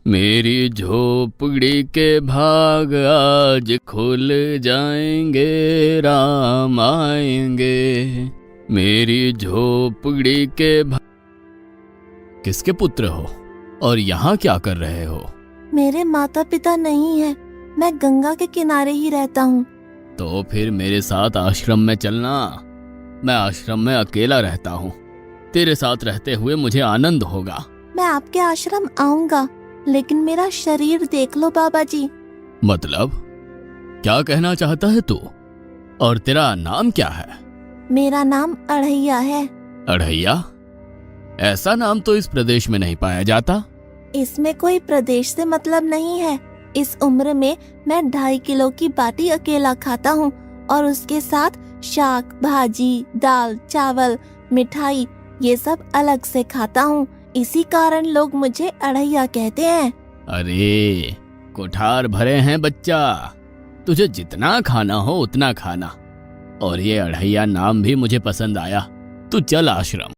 मेरी झोपड़ी के भाग आज खुल जाएंगे, राम आएंगे। मेरी झोपड़ी के भाग। किसके पुत्र हो और यहाँ क्या कर रहे हो? मेरे माता पिता नहीं है, मैं गंगा के किनारे ही रहता हूँ। तो फिर मेरे साथ आश्रम में चलना। मैं आश्रम में अकेला रहता हूँ, तेरे साथ रहते हुए मुझे आनंद होगा। मैं आपके आश्रम आऊंगा, लेकिन मेरा शरीर देख लो बाबा जी। मतलब क्या कहना चाहता है तू? और तेरा नाम क्या है? मेरा नाम अढ़ैया है। अढ़ैया? ऐसा नाम तो इस प्रदेश में नहीं पाया जाता। इसमें कोई प्रदेश से मतलब नहीं है। इस उम्र में मैं 2.5 किलो की बाटी अकेला खाता हूँ और उसके साथ शाक, भाजी, दाल, चावल, मिठाई ये सब अलग से खाता हूँ। इसी कारण लोग मुझे अढ़ैया कहते हैं। अरे कुठार भरे हैं बच्चा, तुझे जितना खाना हो उतना खाना। और ये अढ़ैया नाम भी मुझे पसंद आया। तू चल आश्रम।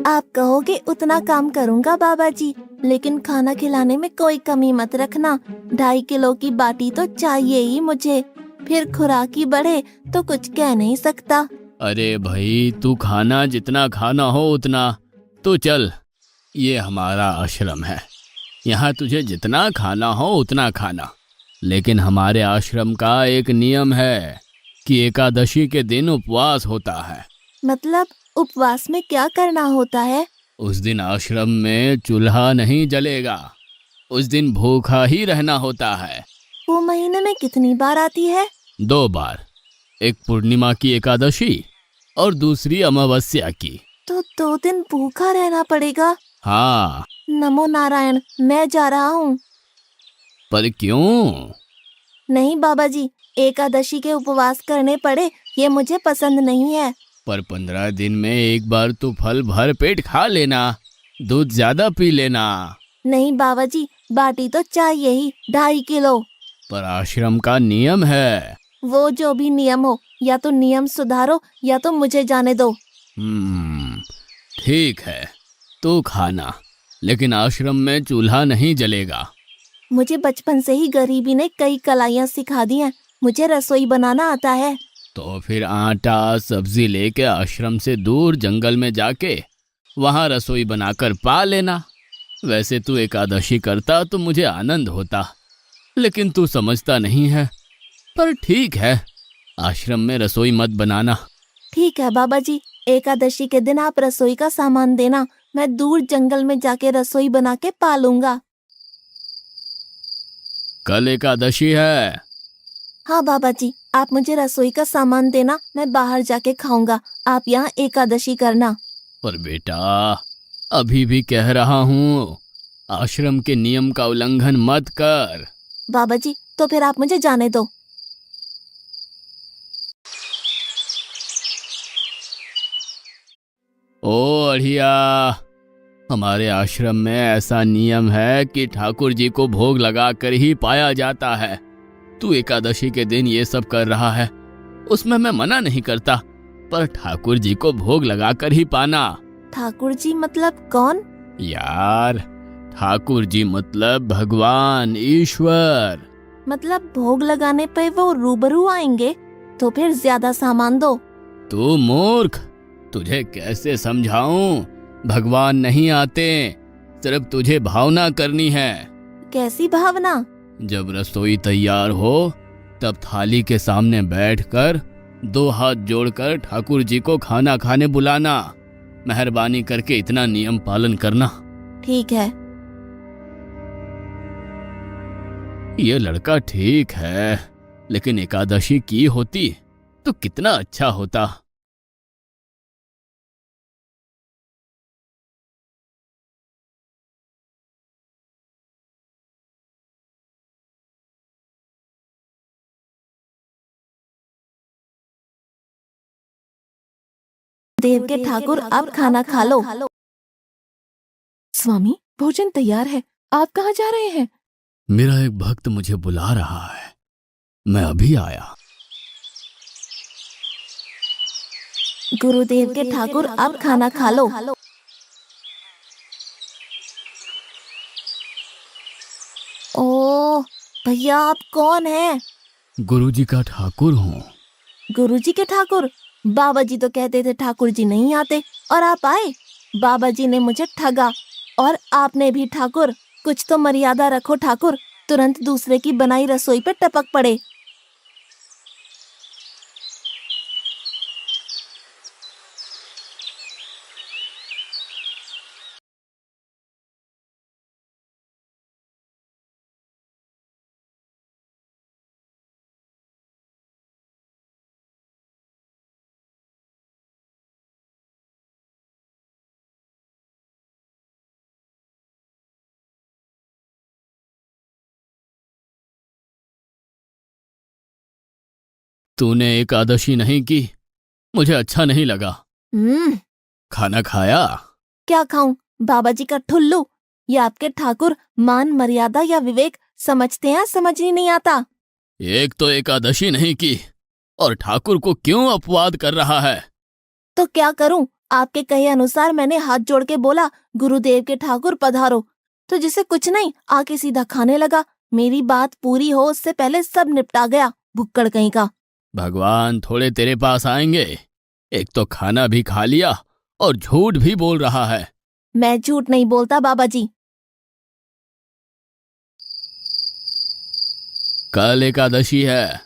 आप कहोगे उतना काम करूँगा बाबा जी, लेकिन खाना खिलाने में कोई कमी मत रखना। 2.5 किलो की बाटी तो चाहिए ही मुझे, फिर खुराकी बढ़े तो कुछ कह नहीं सकता। अरे भाई, तू खाना जितना खाना हो उतना। तो चल, ये हमारा आश्रम है, यहाँ तुझे जितना खाना हो उतना खाना। लेकिन हमारे आश्रम का एक नियम है कि एकादशी के दिन उपवास होता है। मतलब उपवास में क्या करना होता है? उस दिन आश्रम में चूल्हा नहीं जलेगा, उस दिन भूखा ही रहना होता है। वो महीने में कितनी बार आती है? 2 बार, एक पूर्णिमा की एकादशी और दूसरी अमावस्या की। तो 2 दिन भूखा रहना पड़ेगा। हाँ। नमो नारायण, मैं जा रहा हूँ। पर क्यों? नहीं बाबा जी, एकादशी के उपवास करने पड़े ये मुझे पसंद नहीं है। पर 15 दिन में एक बार तो फल भर पेट खा लेना, दूध ज्यादा पी लेना। नहीं बाबा जी, बाटी तो चाहिए ही 2.5 किलो। पर आश्रम का नियम है। वो जो भी नियम हो, या तो नियम सुधारो या तो मुझे जाने दो। ठीक है, तू खाना, लेकिन आश्रम में चूल्हा नहीं जलेगा। मुझे बचपन से ही गरीबी ने कई कलाइयाँ सिखा दी हैं। मुझे रसोई बनाना आता है। तो फिर आटा सब्जी लेके आश्रम से दूर जंगल में जाके वहां रसोई बनाकर पा लेना। वैसे तू एकादशी करता तो मुझे आनंद होता, लेकिन तू समझता नहीं है। पर ठीक है, आश्रम में रसोई मत बनाना। ठीक है बाबा जी, एकादशी के दिन आप रसोई का सामान देना, मैं दूर जंगल में जाके रसोई बना के पालूंगा। कल एकादशी है। हाँ बाबा जी, आप मुझे रसोई का सामान देना, मैं बाहर जाके खाऊंगा। आप यहाँ एकादशी करना। पर बेटा, अभी भी कह रहा हूँ, आश्रम के नियम का उल्लंघन मत कर। बाबा जी, तो फिर आप मुझे जाने दो। ओ अढ़िया, हमारे आश्रम में ऐसा नियम है कि ठाकुर जी को भोग लगाकर ही पाया जाता है। तू एकादशी के दिन ये सब कर रहा है, उसमें मैं मना नहीं करता, पर ठाकुर जी को भोग लगाकर ही पाना। ठाकुर जी मतलब कौन? यार, ठाकुर जी मतलब भगवान ईश्वर। मतलब भोग लगाने पे वो रूबरू आएंगे? तो फिर ज्यादा सामान दो। तू मूर्ख, तुझे कैसे समझाऊं? भगवान नहीं आते, सिर्फ तुझे भावना करनी है। कैसी भावना? जब रसोई तैयार हो तब थाली के सामने बैठकर 2 हाथ जोड़कर ठाकुर जी को खाना खाने बुलाना। मेहरबानी करके इतना नियम पालन करना। ठीक है। ये लड़का ठीक है, लेकिन एकादशी की होती तो कितना अच्छा होता। देव के ठाकुर, आप खाना खा लो। स्वामी, भोजन तैयार है, आप कहाँ जा रहे हैं? मेरा एक भक्त मुझे बुला रहा है, मैं अभी आया। गुरुदेव के ठाकुर, आप खाना खा लो। ओह भैया, आप कौन हैं? गुरुजी का ठाकुर हूँ। गुरुजी के ठाकुर? बाबा जी तो कहते थे ठाकुर जी नहीं आते, और आप आए। बाबा जी ने मुझे ठगा, और आपने भी ठाकुर। कुछ तो मर्यादा रखो ठाकुर, तुरंत दूसरे की बनाई रसोई पे टपक पड़े। तूने एकादशी नहीं की, मुझे अच्छा नहीं लगा। हम्म। खाना खाया? क्या खाऊं? बाबा जी का ठुल्लू। ये आपके ठाकुर मान मर्यादा या विवेक समझते हैं, समझ ही नहीं आता। एक तो एकादशी नहीं की और ठाकुर को क्यों अपवाद कर रहा है? तो क्या करूं? आपके कहे अनुसार मैंने हाथ जोड़ के बोला, गुरुदेव के ठाकुर पधारो। तो जिसे कुछ नहीं, आके सीधा खाने लगा। मेरी बात पूरी हो उससे पहले सब निपटा गया, भुक्कड़ कहीं का। भगवान थोड़े तेरे पास आएंगे। एक तो खाना भी खा लिया और झूठ भी बोल रहा है। मैं झूठ नहीं बोलता बाबा जी। कल एकादशी है।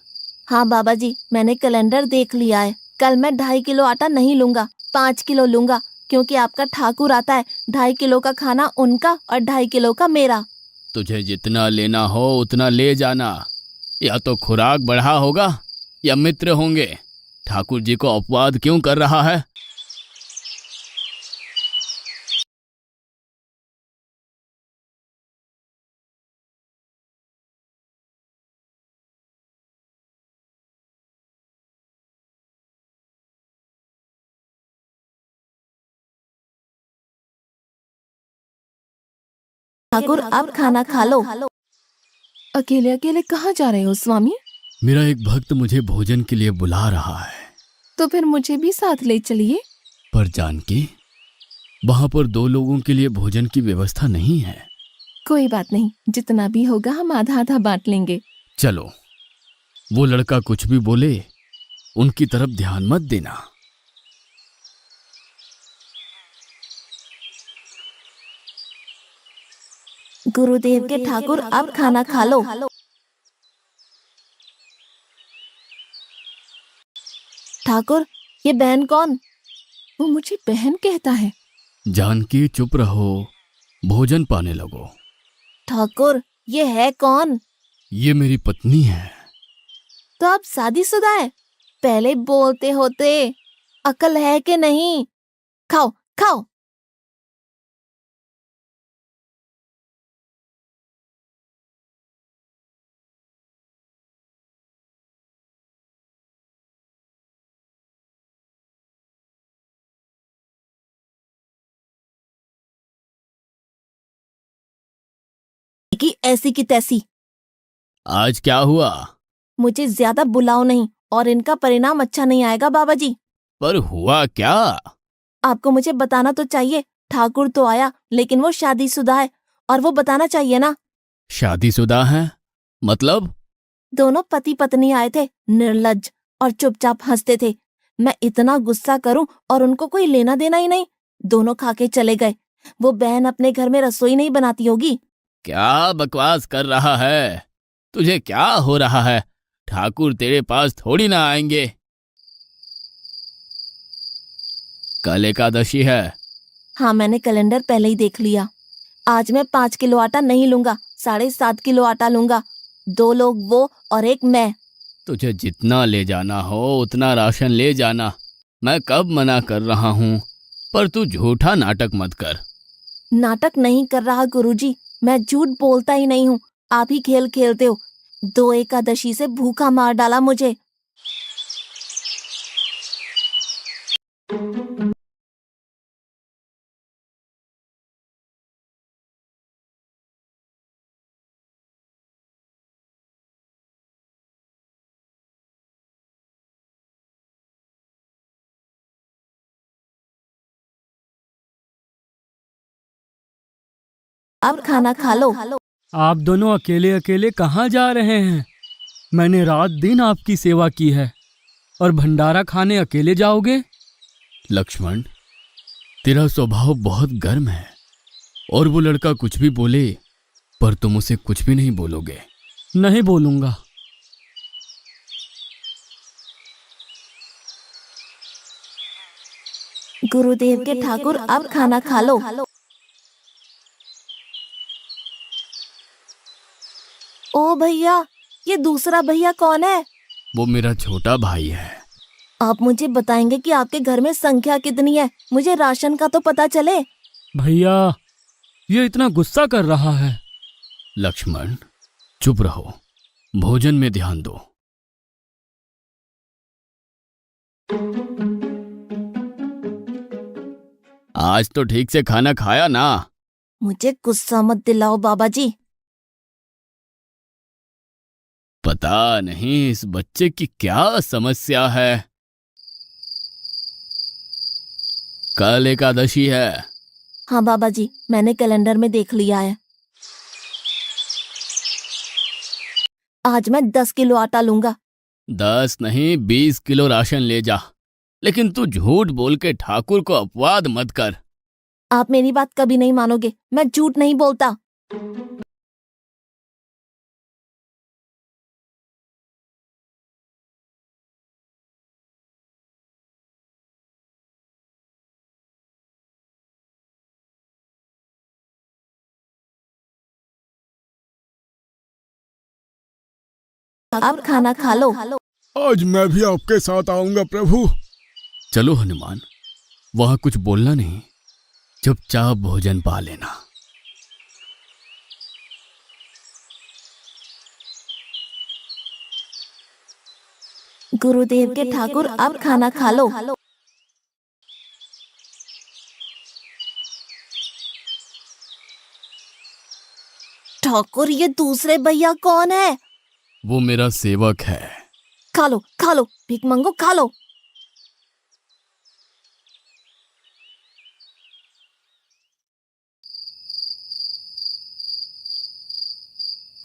हाँ बाबा जी, मैंने कैलेंडर देख लिया है। कल मैं 2.5 किलो आटा नहीं लूंगा, 5 किलो लूंगा, क्योंकि आपका ठाकुर आता है। 2.5 किलो का खाना उनका और 2.5 किलो का मेरा। तुझे जितना लेना हो उतना ले जाना। या तो खुराक बढ़ा होगा या मित्र होंगे। ठाकुर जी को अपवाद क्यों कर रहा है? ठाकुर आप खाना खा लो। अकेले अकेले कहाँ जा रहे हो स्वामी? मेरा एक भक्त मुझे भोजन के लिए बुला रहा है। तो फिर मुझे भी साथ ले चलिए। पर जानकी, वहां पर 2 लोगों के लिए भोजन की व्यवस्था नहीं है। कोई बात नहीं, जितना भी होगा हम आधा आधा बांट लेंगे। चलो, वो लड़का कुछ भी बोले उनकी तरफ ध्यान मत देना। गुरुदेव के ठाकुर आप खाना खा लो। ठाकुर, ये बहन कौन? वो मुझे बहन कहता है। जानकी चुप रहो, भोजन पाने लगो। ठाकुर, ये है कौन? ये मेरी पत्नी है। तो आप शादीशुदा है? पहले बोलते होते। अकल है कि नहीं? खाओ खाओ। कि ऐसी की तैसी। आज क्या हुआ? मुझे ज्यादा बुलाओ नहीं, और इनका परिणाम अच्छा नहीं आएगा बाबा जी। पर हुआ क्या? आपको मुझे बताना तो चाहिए। ठाकुर तो आया, लेकिन वो शादीशुदा है, और वो बताना चाहिए ना। शादीशुदा है? मतलब? दोनों पति पत्नी आए थे, निर्लज्ज, और चुपचाप हंसते थे। मैं इतना गुस्सा करूं और उनको कोई लेना देना ही नहीं। दोनों खा के चले गए। वो बहन अपने घर में रसोई नहीं बनाती होगी। क्या बकवास कर रहा है? तुझे क्या हो रहा है? ठाकुर तेरे पास थोड़ी ना आएंगे। कल एकादशी है। हाँ, मैंने कैलेंडर पहले ही देख लिया। आज मैं 5 किलो आटा नहीं लूंगा, 7.5 किलो आटा लूंगा। 2 लोग वो और एक मैं। तुझे जितना ले जाना हो उतना राशन ले जाना। मैं कब मना कर रहा हूँ, पर तू झूठा नाटक मत कर। नाटक नहीं कर रहा गुरुजी, मैं झूठ बोलता ही नहीं हूँ। आप ही खेल खेलते हो। 2 एकादशी से भूखा मार डाला मुझे। अब खाना खा लो। आप दोनों अकेले अकेले कहाँ जा रहे हैं? मैंने रात दिन आपकी सेवा की है और भंडारा खाने अकेले जाओगे? लक्ष्मण, तेरा स्वभाव बहुत गर्म है और वो लड़का कुछ भी बोले पर तुम उसे कुछ भी नहीं बोलोगे। नहीं बोलूंगा। गुरुदेव के ठाकुर, अब खाना खा लो। ओ भैया, ये दूसरा भैया कौन है? वो मेरा छोटा भाई है। आप मुझे बताएंगे कि आपके घर में संख्या कितनी है? मुझे राशन का तो पता चले। भैया, ये इतना गुस्सा कर रहा है। लक्ष्मण, चुप रहो, भोजन में ध्यान दो। आज तो ठीक से खाना खाया ना? मुझे गुस्सा मत दिलाओ बाबा जी। पता नहीं इस बच्चे की क्या समस्या है। कल एकादशी है। हाँ बाबा जी, मैंने कैलेंडर में देख लिया है। आज मैं 10 किलो आटा लूंगा। 10 नहीं 20 किलो राशन ले जा, लेकिन तू झूठ बोल के ठाकुर को अपवाद मत कर। आप मेरी बात कभी नहीं मानोगे, मैं झूठ नहीं बोलता। अब खाना खा लो। आज मैं भी आपके साथ आऊंगा प्रभु। चलो हनुमान, वहां कुछ बोलना नहीं, चुपचाप भोजन पा लेना। गुरुदेव के ठाकुर, अब खाना खा लो। ठाकुर, ये दूसरे भैया कौन है? वो मेरा सेवक है। खा लो खा लो, भीख मंगो, खा लो।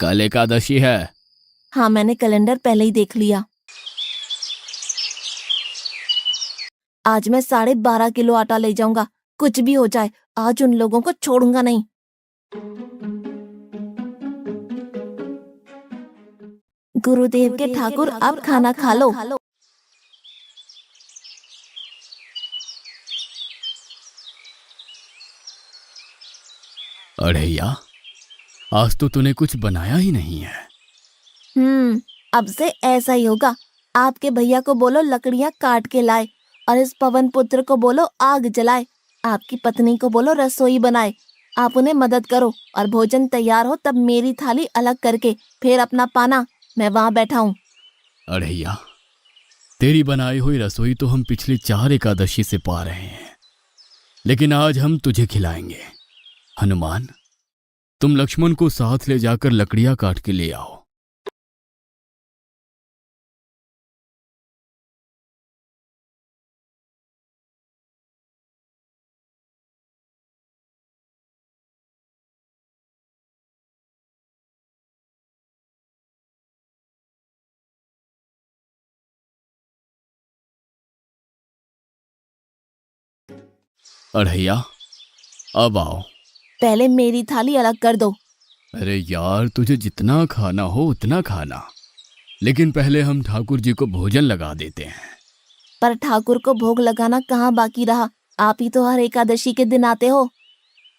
कल एकादशी है। हाँ, मैंने कैलेंडर पहले ही देख लिया। आज मैं 12.5 किलो आटा ले जाऊंगा। कुछ भी हो जाए, आज उन लोगों को छोड़ूंगा नहीं। गुरुदेव के ठाकुर, अब खाना खा लो। अढ़ैया, आज तो तूने कुछ बनाया ही नहीं है। अब से ऐसा ही होगा। आपके भैया को बोलो लकड़ियां काट के लाए, और इस पवन पुत्र को बोलो आग जलाए। आपकी पत्नी को बोलो रसोई बनाए। आप उन्हें मदद करो, और भोजन तैयार हो तब मेरी थाली अलग करके फिर अपना पाना, मैं वहां बैठा हूँ। अढ़ैया, तेरी बनाई हुई रसोई तो हम पिछली 4 एकादशी से पा रहे हैं, लेकिन आज हम तुझे खिलाएंगे। हनुमान, तुम लक्ष्मण को साथ ले जाकर लकड़ियां काट के ले आओ। अढ़ैया, अब आओ। पहले मेरी थाली अलग कर दो। अरे यार, तुझे जितना खाना हो उतना खाना, लेकिन पहले हम ठाकुर जी को भोजन लगा देते हैं। पर ठाकुर को भोग लगाना कहाँ बाकी रहा? आप ही तो हर एकादशी के दिन आते हो।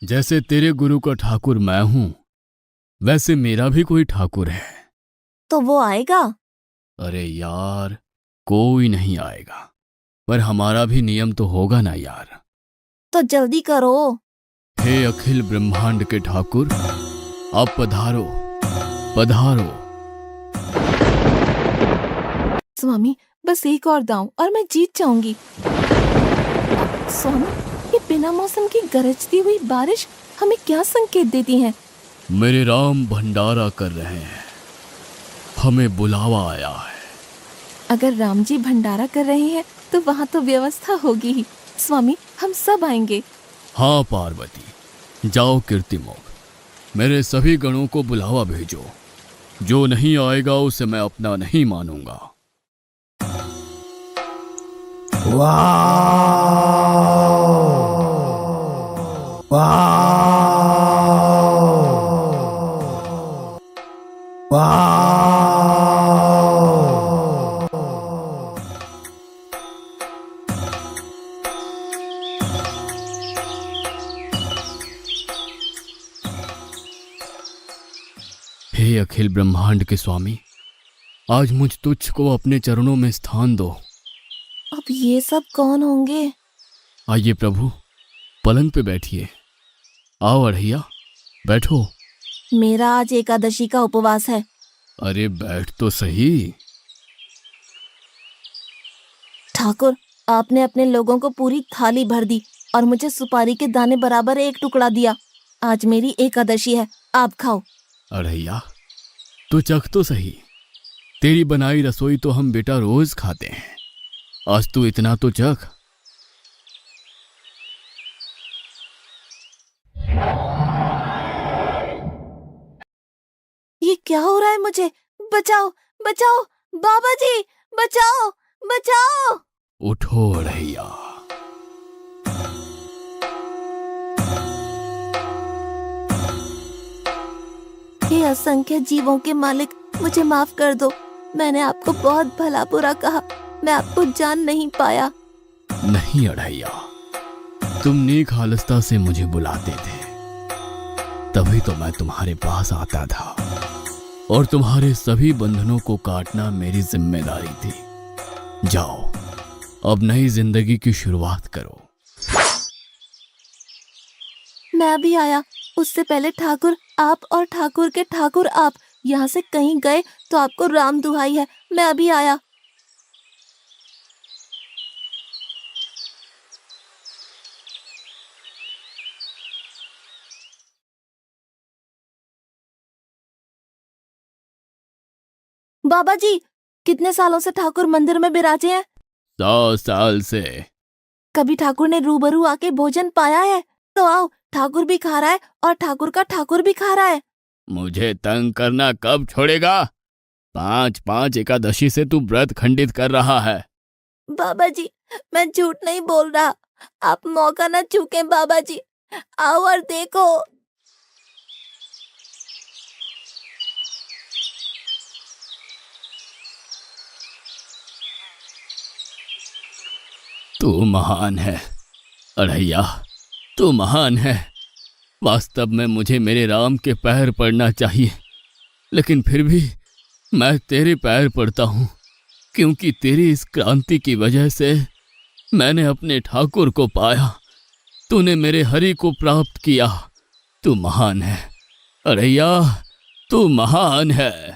जैसे तेरे गुरु का ठाकुर मैं हूं, वैसे मेरा भी कोई ठाकुर है। तो वो आएगा? अरे यार, कोई नहीं आएगा, पर हमारा भी नियम तो होगा ना यार। तो जल्दी करो। हे अखिल ब्रह्मांड के ठाकुर, आप पधारो पधारो। स्वामी, बस एक और दांव और मैं जीत जाऊंगी। स्वामी, ये बिना मौसम की गरजती हुई बारिश हमें क्या संकेत देती है? मेरे राम भंडारा कर रहे हैं, हमें बुलावा आया है। अगर राम जी भंडारा कर रहे हैं तो वहाँ तो व्यवस्था होगी ही। स्वामी, हम सब आएंगे। हाँ पार्वती, जाओ कीर्तिमोग, मेरे सभी गणों को बुलावा भेजो। जो नहीं आएगा उसे मैं अपना नहीं मानूंगा। हे अखिल ब्रह्मांड के स्वामी, आज मुझ तुच्छ को अपने चरणों में स्थान दो। अब ये सब कौन होंगे? आइए प्रभु, पलंग पे बैठिए। आओ अढ़ैया, बैठो। मेरा आज एकादशी का उपवास है। अरे बैठ तो सही। ठाकुर, आपने अपने लोगों को पूरी थाली भर दी और मुझे सुपारी के दाने बराबर एक टुकड़ा दिया। आज मेरी एकादशी है, आप खाओ। अढ़ैया, तू चख तो सही। तेरी बनाई रसोई तो हम बेटा रोज खाते हैं, आज तू इतना तो चख। ये क्या हो रहा है मुझे? बचाओ, बचाओ, बाबा जी, बचाओ, बचाओ। उठो अढ़ैया। हे असंख्य जीवों के मालिक, मुझे माफ कर दो। मैंने आपको बहुत भला बुरा कहा, मैं आपको जान नहीं पाया। नहीं अढ़ैया, तुम नेक हालस्ता से मुझे बुलाते थे, तभी तो मैं तुम्हारे पास आता था, और तुम्हारे सभी बंधनों को काटना मेरी जिम्मेदारी थी। जाओ, अब नई जिंदगी की शुरुआत करो। मैं अभी आया। उससे पहले ठाकुर आप और ठाकुर के ठाकुर आप यहाँ से कहीं गए तो आपको राम दुहाई है, मैं अभी आया। बाबा जी, कितने सालों से ठाकुर मंदिर में विराजे हैं? 100 साल से। कभी ठाकुर ने रूबरू आके भोजन पाया है? तो आओ, ठाकुर भी खा रहा है और ठाकुर का ठाकुर भी खा रहा है। मुझे तंग करना कब छोड़ेगा? 5-5 एकादशी से तू व्रत खंडित कर रहा है। बाबा जी, मैं झूठ नहीं बोल रहा, आप मौका न चूकें बाबा जी, आओ और देखो। तू महान है अढ़ैया, तू महान है। वास्तव में मुझे मेरे राम के पैर पड़ना चाहिए, लेकिन फिर भी मैं तेरे पैर पड़ता हूँ, क्योंकि तेरी इस क्रांति की वजह से मैंने अपने ठाकुर को पाया। तूने मेरे हरि को प्राप्त किया। तू महान है अढ़ैया, तू महान है।